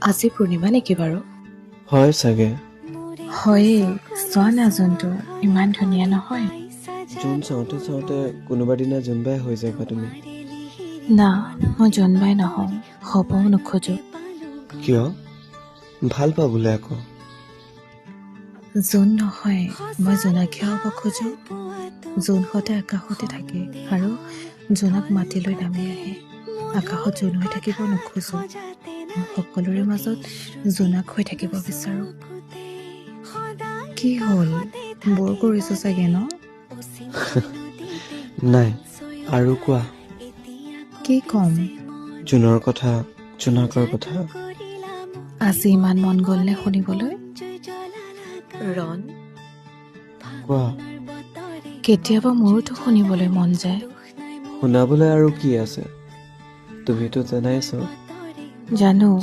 আজি পূৰ্ণিমা নেকি বাৰু? হয় চাগে। হয়েই, চোৱা না জোনটো ইমান ধুনীয়া নহয়? জোন চাওঁতে চাওঁতে কোনোবা দিনা জোনবাই হৈ যাবা তুমি। না, মই জোনবাই নহওঁ, হ'বও নোখোজো। কিয়? ভাল পা বোলে আকৌ। জোন নহয়, মই জোনাকহে হ'ব খোজো। জোন সদায় আকাশতে থাকে আৰু জোনাক মাতি লৈ নামি আহে। আকাশত জোন হৈ থাকিব নোখোজো, মই সকলোৰে মাজত জোনাক হৈ থাকিব বিচাৰো। কি হ'ল, বৰ কৰিছো চাগে ন? নাই, আৰু কোৱা। কি ক'ম? জোনৰ কথা, জোনাকৰ কথা। আজি ইমান মন গ'লনে শুনিবলৈ? ৰণ, কোৱা। কেতিয়াবা মোৰোতো শুনিবলৈ মন যায়। শুনাবলৈ আৰু কি আছে, তুমিতো জানাইছো। জানো।